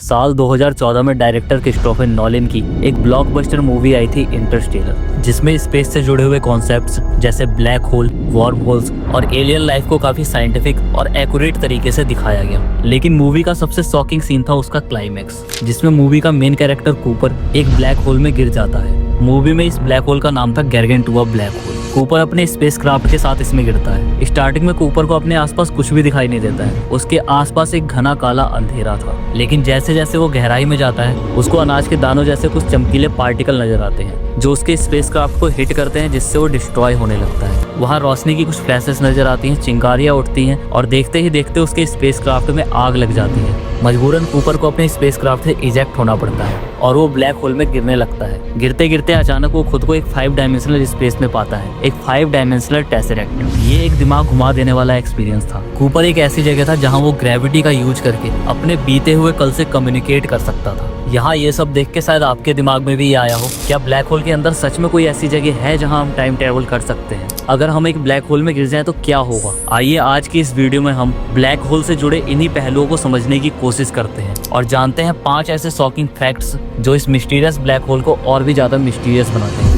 साल 2014 में director Christopher Nolan की एक ब्लॉकबस्टर मूवी आई थी इंटरस्टेलर, जिसमें स्पेस से जुड़े हुए कॉन्सेप्ट्स जैसे ब्लैक होल, वार्म होल्स और एलियन लाइफ को काफी साइंटिफिक और एक्यूरेट तरीके से दिखाया गया। लेकिन मूवी का सबसे शॉकिंग सीन था उसका क्लाइमैक्स, जिसमें मूवी का मेन कैरेक्टर कूपर एक ब्लैक होल में गिर जाता है। मूवी में इस ब्लैक होल का नाम था गारगेंटुआ ब्लैक होल। कूपर अपने स्पेसक्राफ्ट के साथ इसमें गिरता है। स्टार्टिंग में कूपर को अपने आसपास कुछ भी दिखाई नहीं देता है, उसके आसपास एक घना काला अंधेरा था। लेकिन जैसे जैसे वो गहराई में जाता है, उसको अनाज के दानों जैसे कुछ चमकीले पार्टिकल नजर आते हैं जो उसके स्पेसक्राफ्ट को हिट करते हैं, जिससे वो डिस्ट्रॉय होने लगता है। वहाँ रोशनी की कुछ फ्लैशेस नजर आती हैं, चिंगारियां उठती हैं और देखते ही देखते उसके स्पेसक्राफ्ट में आग लग जाती है। मजबूरन कूपर को अपने स्पेसक्राफ्ट से इजेक्ट होना पड़ता है और वो ब्लैक होल में गिरने लगता है। गिरते गिरते अचानक वो खुद को एक 5 डायमेंशनल स्पेस में पाता है, एक 5 डायमेंशनल टेसरेक्ट। ये एक दिमाग घुमा देने वाला एक्सपीरियंस था। कूपर एक ऐसी जगह था जहाँ वो ग्रेविटी का यूज करके अपने बीते हुए कल से कम्युनिकेट कर सकता था। यहाँ ये सब देख के शायद आपके दिमाग में भी आया हो, क्या ब्लैक होल के अंदर सच में कोई ऐसी जगह है जहाँ हम टाइम ट्रेवल कर सकते हैं? अगर हम एक ब्लैक होल में गिर जाएं तो क्या होगा? आइए आज की इस वीडियो में हम ब्लैक होल से जुड़े इन्हीं पहलुओं को समझने की कोशिश करते हैं और जानते हैं 5 ऐसे शॉकिंग फैक्ट्स जो इस मिस्टीरियस ब्लैक होल को और भी ज्यादा मिस्टीरियस बनाते हैं।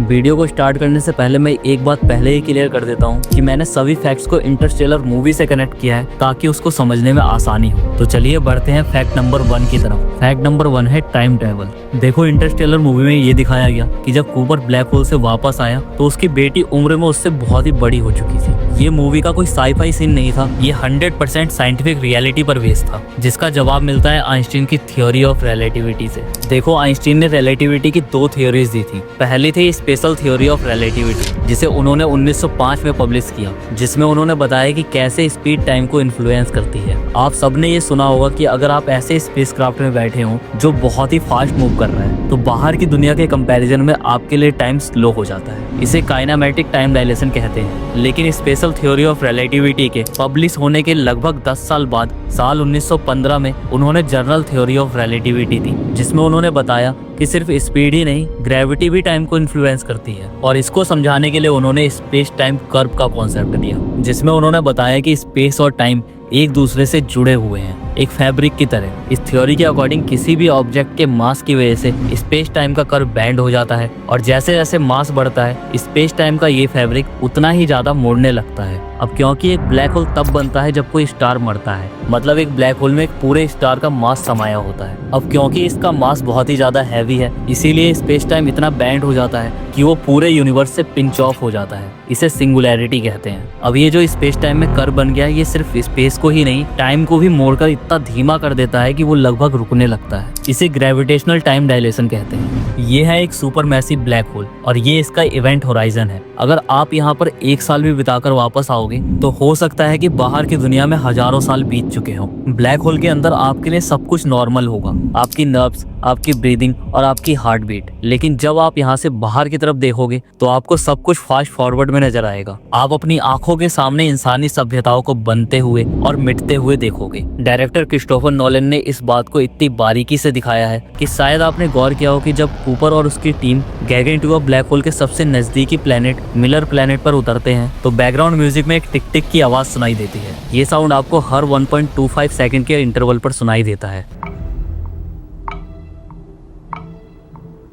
वीडियो को स्टार्ट करने से पहले मैं एक बात पहले ही क्लियर कर देता हूँ कि मैंने सभी फैक्ट्स को इंटरस्टेलर मूवी से कनेक्ट किया है ताकि उसको समझने में आसानी हो। तो चलिए बढ़ते हैं फैक्ट नंबर 1 की तरफ। फैक्ट नंबर 1 है टाइम ट्रेवल। देखो, इंटरस्टेलर मूवी में ये दिखाया गया कि जब कूपर ब्लैक होल से वापस आया तो उसकी बेटी उम्र में उससे बहुत ही बड़ी हो चुकी थी। ये मूवी का कोई साई-फाई सीन नहीं था, ये 100% साइंटिफिक रियलिटी पर बेस्ड था, जिसका जवाब मिलता है आइंस्टीन की थ्योरी ऑफ रिलेटिविटी से। देखो, आइंस्टीन ने रिलेटिविटी की 2 थ्योरीज दी थी। पहली थी स्पेशल थ्योरी ऑफ रिलेटिविटी, जिसे उन्होंने 1905 में पब्लिश किया, जिसमें उन्होंने बताया कि कैसे स्पीड टाइम को इन्फ्लुएंस करती है। आप सबने ये सुना होगा कि अगर आप ऐसे स्पेसक्राफ्ट में बैठे हो जो बहुत ही फास्ट मूव कर रहा है, तो बाहर की दुनिया के कंपैरिजन में आपके लिए टाइम स्लो हो जाता है। इसे काइनेमैटिक टाइम डायलेशन कहते हैं। लेकिन स्पेशल थ्योरी ऑफ रिलेटिविटी के पब्लिश होने के लगभग 10 साल बाद साल 1915 में उन्होंने जर्नल थ्योरी ऑफ रिलेटिविटी दी, जिसमें उन्होंने बताया कि सिर्फ स्पीड ही नहीं, ग्रेविटी भी टाइम को इन्फ्लुएंस करती है। और इसको समझाने के लिए उन्होंने स्पेस टाइम कर्व का कॉन्सेप्ट दिया, जिसमें उन्होंने बताया कि स्पेस और टाइम एक दूसरे से जुड़े हुए हैं, एक फैब्रिक की तरह। इस थ्योरी के अकॉर्डिंग किसी भी ऑब्जेक्ट के मास की वजह से स्पेस टाइम का कर्व बैंड हो जाता है और जैसे जैसे मास बढ़ता है स्पेस टाइम का ये फैब्रिक उतना ही ज्यादा मुड़ने लगता है। अब क्योंकि एक ब्लैक होल तब बनता है जब कोई स्टार मरता है, मतलब एक ब्लैक होल में एक पूरे स्टार का मास समाया होता है। अब क्योंकि इसका मास बहुत ही ज्यादा हैवी है, इसीलिए स्पेस टाइम इतना बैंड हो जाता है कि वो पूरे यूनिवर्स से पिंच ऑफ हो जाता है। इसे सिंगुलैरिटी कहते हैं। अब ये जो स्पेस टाइम में कर्व बन गया, ये सिर्फ स्पेस को ही नहीं, टाइम को भी मोड़कर इतना धीमा कर देता है कि वो लगभग रुकने लगता है। इसे ग्रेविटेशनल टाइम डायलेशन कहते हैं। ये है एक सुपर मैसिव ब्लैक होल और ये इसका इवेंट होराइजन है। अगर आप यहाँ पर 1 साल भी बिताकर वापस आओगे तो हो सकता है कि बाहर की दुनिया में हजारों साल बीत चुके हों। ब्लैक होल के अंदर आपके लिए सब कुछ नॉर्मल होगा, आपकी नर्व्स, आपकी ब्रीदिंग और आपकी हार्ट बीट। लेकिन जब आप यहाँ से बाहर की तरफ देखोगे तो आपको सब कुछ फास्ट फॉरवर्ड में नजर आएगा। आप अपनी आंखों के सामने इंसानी सभ्यताओं को बनते हुए और मिटते हुए देखोगे। डायरेक्टर क्रिस्टोफर नोलन ने इस बात को इतनी बारीकी से दिखाया है कि शायद आपने गौर किया हो कि जब कूपर और उसकी टीम गारगेंटुआ ब्लैक होल के सबसे नजदीकी प्लेनेट मिलर प्लेनेट पर उतरते हैं तो बैकग्राउंड म्यूजिक में एक टिक टिक की आवाज सुनाई देती है। ये साउंड आपको हर 1.25 सेकंड के इंटरवल पर सुनाई देता है।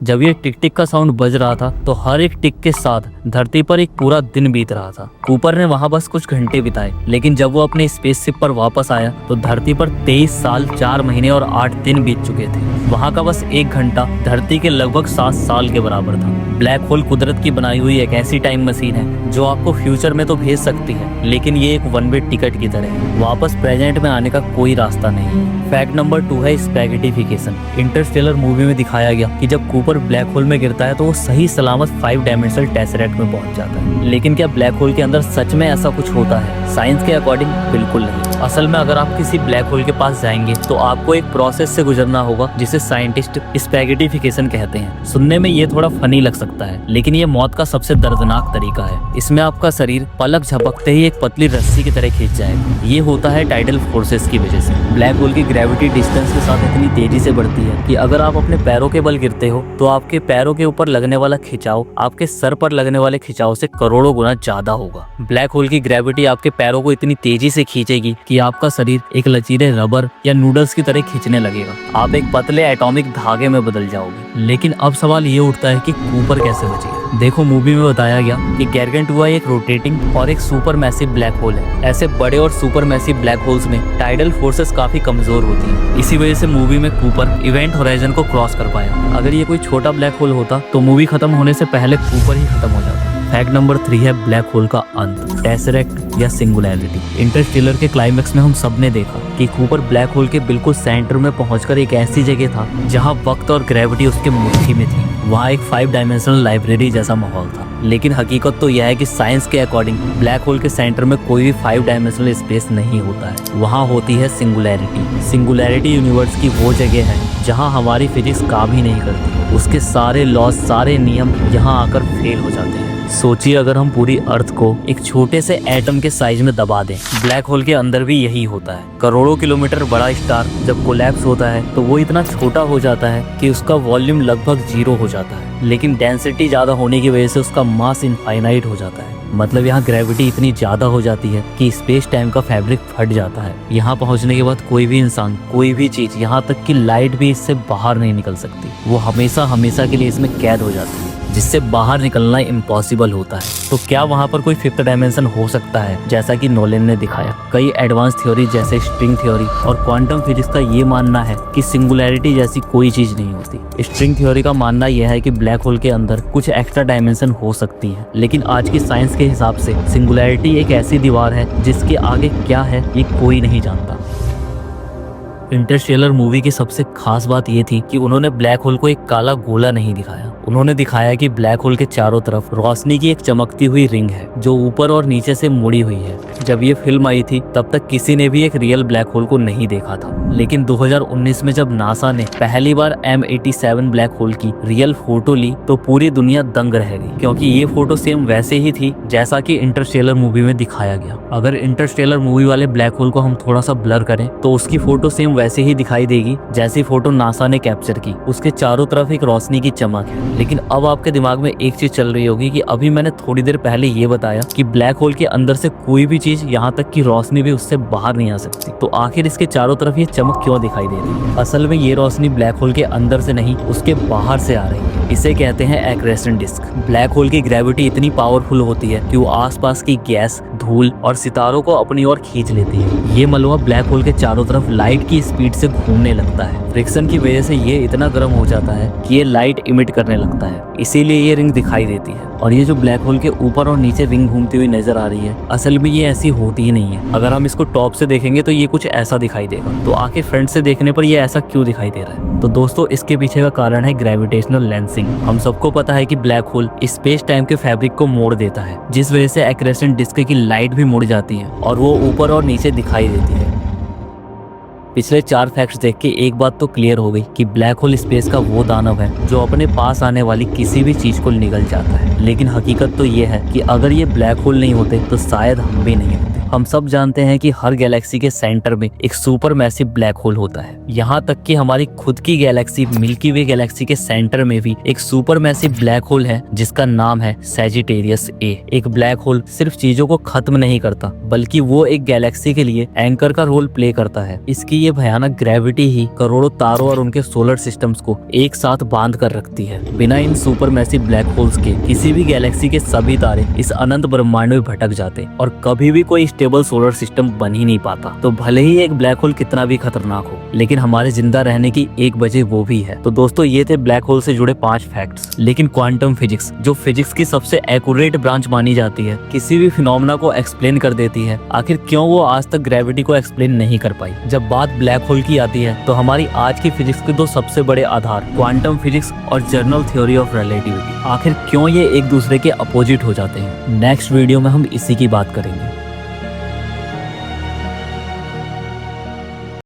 जब ये टिक टिक का साउंड बज रहा था तो हर एक टिक के साथ धरती पर एक पूरा दिन बीत रहा था। कूपर ने वहां बस कुछ घंटे बिताए, लेकिन जब वो अपने स्पेसशिप पर वापस आया तो धरती पर 23 साल 4 महीने और 8 दिन बीत चुके थे। वहां का बस 1 घंटा धरती के लगभग 7 साल के बराबर था। ब्लैक होल कुदरत की बनाई हुई एक ऐसी टाइम मशीन है जो आपको फ्यूचर में तो भेज सकती है, लेकिन ये एक 1 वे टिकट की तरह है। वापस प्रेजेंट में आने का कोई रास्ता नहीं। फैक्ट नंबर 2 है स्पैगेटिफिकेशन। इंटरस्टेलर मूवी में दिखाया गया कि जब कूपर ब्लैक होल में गिरता है तो वो सही सलामत 5 डायमेंशनल टेसरेक्ट में पहुंच जाता है। लेकिन क्या ब्लैक होल के अंदर सच में ऐसा कुछ होता है? साइंस के अकॉर्डिंग बिल्कुल नहीं। असल में अगर आप किसी ब्लैक होल के पास जाएंगे तो आपको एक प्रोसेस से गुजरना होगा जिसे साइंटिस्ट स्पैगेटिफिकेशन कहते हैं। सुनने में ये थोड़ा फनी लग सकता है, लेकिन ये मौत का सबसे दर्दनाक तरीका है। इसमें आपका शरीर पलक झपकते ही एक पतली रस्सी की तरह खींच जाएगा। ये होता है टाइडल फोर्सेस की वजह से। ब्लैक होल की ग्रेविटी डिस्टेंस के साथ इतनी तेजी से बढ़ती है कि अगर आप अपने पैरों के बल गिरते हो तो आपके पैरों के ऊपर लगने वाला खिंचाव आपके सर पर लगने वाले खिंचाव से करोड़ों गुना ज्यादा होगा। ब्लैक होल की ग्रेविटी आपके पैरों को इतनी तेजी से खींचेगी कि आपका शरीर एक लचीले रबर या नूडल्स की तरह खींचने लगेगा। आप एक पतले एटॉमिक धागे में बदल जाओगे। लेकिन अब सवाल ये उठता है कि कूपर कैसे बचेगा। देखो, मूवी में बताया गया कि गारगेंटुआ एक रोटेटिंग और एक सुपर मैसिव ब्लैक होल है। ऐसे बड़े और सुपर मैसिव ब्लैक होल्स में टाइडल फोर्सेस काफी कमजोर होती हैं। इसी वजह से मूवी में कूपर इवेंट होराइजन को क्रॉस कर पाया। अगर ये कोई छोटा ब्लैक होल होता तो मूवी खत्म होने से पहले कूपर ही खत्म हो जाता। फैक्ट नंबर 3 है ब्लैक होल का अंत, टेसरेक्ट या सिंगुलैरिटी। इंटरस्टेलर के क्लाइमेक्स में हम सबने देखा कि कूपर ब्लैक होल के बिल्कुल सेंटर में पहुंचकर एक ऐसी जगह था जहां वक्त और ग्रेविटी उसके मुट्ठी में थी। वहां एक 5 डायमेंशनल लाइब्रेरी जैसा माहौल था। लेकिन हकीकत तो यह है कि साइंस के अकॉर्डिंग ब्लैक होल के सेंटर में कोई भी 5 डायमेंशनल स्पेस नहीं होता है। वहां होती है सिंगुलैरिटी। सिंगुलैरिटी यूनिवर्स की वो जगह है जहां हमारी फिजिक्स काम ही नहीं करती। उसके सारे लॉज, सारे नियम यहाँ आकर फेल हो जाते हैं। सोचिए, अगर हम पूरी अर्थ को एक छोटे से एटम के साइज में दबा दें। ब्लैक होल के अंदर भी यही होता है। करोड़ों किलोमीटर बड़ा स्टार जब कोलैप्स होता है तो वो इतना छोटा हो जाता है कि उसका वॉल्यूम लगभग 0 हो जाता है। लेकिन डेंसिटी ज्यादा होने की वजह से उसका मास इनफाइनाइट हो जाता है। मतलब यहाँ ग्रेविटी इतनी ज्यादा हो जाती है कि स्पेस टाइम का फैब्रिक फट जाता है। यहाँ पहुँचने के बाद कोई भी इंसान, कोई भी चीज, यहाँ तक कि लाइट भी इससे बाहर नहीं निकल सकती। वो हमेशा हमेशा के लिए इसमें कैद हो जाती है, जिससे बाहर निकलना इम्पॉसिबल होता है। तो क्या वहाँ पर कोई 5th डायमेंशन हो सकता है जैसा कि नोलन ने दिखाया? कई एडवांस थ्योरी जैसे स्ट्रिंग थ्योरी और क्वांटम फिजिक्स का ये मानना है कि सिंगुलैरिटी जैसी कोई चीज नहीं होती। स्ट्रिंग थ्योरी का मानना यह है कि ब्लैक होल के अंदर कुछ एक्स्ट्रा डायमेंशन हो सकती है। लेकिन आज की साइंस के हिसाब से सिंगुलैरिटी एक ऐसी दीवार है जिसके आगे क्या है ये कोई नहीं जानता। इंटरस्टेलर मूवी की सबसे खास बात ये थी कि उन्होंने ब्लैक होल को एक काला गोला नहीं दिखाया। उन्होंने दिखाया कि ब्लैक होल के चारों तरफ रोशनी की एक चमकती हुई रिंग है जो ऊपर और नीचे से मुड़ी हुई है। जब ये फिल्म आई थी तब तक किसी ने भी एक रियल ब्लैक होल को नहीं देखा था। लेकिन 2019 में जब नासा ने पहली बार M87 ब्लैक होल की रियल फोटो ली तो पूरी दुनिया दंग रह गई, क्योंकि ये फोटो सेम वैसे ही थी जैसा कि इंटरस्टेलर मूवी में दिखाया गया। अगर इंटरस्टेलर मूवी वाले ब्लैक होल को हम थोड़ा सा ब्लर करें तो उसकी फोटो सेम वैसे ही दिखाई देगी जैसी फोटो नासा ने कैप्चर की। उसके चारों तरफ एक रोशनी की चमक है। लेकिन अब आपके दिमाग में एक चीज चल रही होगी कि अभी मैंने थोड़ी देर पहले ये बताया कि ब्लैक होल के अंदर से कोई भी चीज, यहाँ तक कि रोशनी भी उससे बाहर नहीं आ सकती, तो आखिर इसके चारों तरफ ये चमक क्यों दिखाई दे रही है? असल में ये रोशनी ब्लैक होल के अंदर से नहीं, उसके बाहर से आ रही है। इसे कहते हैं एक्रेसेंट डिस्क। ब्लैक होल की ग्रेविटी इतनी पावरफुल होती है कि वो आसपास की गैस, धूल और सितारों को अपनी ओर खींच लेती है। ये मलबा ब्लैक होल के चारों तरफ लाइट की स्पीड से घूमने लगता है। फ्रिक्शन की वजह से ये इतना गर्म हो जाता है कि ये लाइट इमिट करने लगता है, इसीलिए ये रिंग दिखाई देती है। और ये जो ब्लैक होल के ऊपर और नीचे रिंग घूमती हुई नजर आ रही है, असल में ये ऐसी होती ही नहीं है। अगर हम इसको टॉप से देखेंगे तो ये कुछ ऐसा दिखाई देगा, तो आके फ्रंट से देखने पर ये ऐसा क्यों दिखाई दे रहा है? तो दोस्तों, इसके पीछे का कारण है ग्रेविटेशनल लेंसिंग। हम सबको पता है कि ब्लैक होल स्पेस टाइम के फैब्रिक को मोड़ देता है, जिस वजह से एक्रेसेंट डिस्क की लाइट भी मुड़ जाती है और वो ऊपर और नीचे दिखाई देती है। पिछले 4 फैक्ट्स देख के एक बात तो क्लियर हो गई कि ब्लैक होल स्पेस का वो दानव है जो अपने पास आने वाली किसी भी चीज को निगल जाता है। लेकिन हकीकत तो ये है कि अगर ये ब्लैक होल नहीं होते तो शायद हम भी नहीं होते। हम सब जानते हैं कि हर गैलेक्सी के सेंटर में एक सुपर मैसिव ब्लैक होल होता है। यहाँ तक कि हमारी खुद की गैलेक्सी मिल्की वे गैलेक्सी के सेंटर में भी एक सुपर मैसिव ब्लैक होल है जिसका नाम है सैजिटेरियस ए। एक ब्लैक होल सिर्फ चीजों को खत्म नहीं करता, बल्कि वो एक गैलेक्सी के लिए एंकर का रोल प्ले करता है। इसकी ये भयानक ग्रेविटी ही करोड़ों तारों और उनके सोलर सिस्टम्स को एक साथ बांध कर रखती है। बिना इन सुपर मैसिव ब्लैक होल्स के किसी भी गैलेक्सी के सभी तारे इस अनंत ब्रह्मांड में भटक जाते और कभी भी कोई स्टेबल सोलर सिस्टम बन ही नहीं पाता। तो भले ही एक ब्लैक होल कितना भी खतरनाक हो, लेकिन हमारे जिंदा रहने की एक वजह वो भी है। तो दोस्तों, ये थे ब्लैक होल से जुड़े 5 फैक्ट्स। लेकिन क्वांटम फिजिक्स, जो फिजिक्स की सबसे एक्यूरेट ब्रांच मानी जाती है, किसी भी फिनोमेना को एक्सप्लेन कर देती है, आखिर क्यों वो आज तक ग्रेविटी को एक्सप्लेन नहीं कर पाई? जब बात ब्लैक होल की आती है तो हमारी आज की फिजिक्स के 2 सबसे बड़े आधार क्वांटम फिजिक्स और जनरल थ्योरी ऑफ रिलेटिविटी, आखिर क्यों ये एक दूसरे के अपोजिट हो जाते हैं? नेक्स्ट वीडियो में हम इसी की बात करेंगे।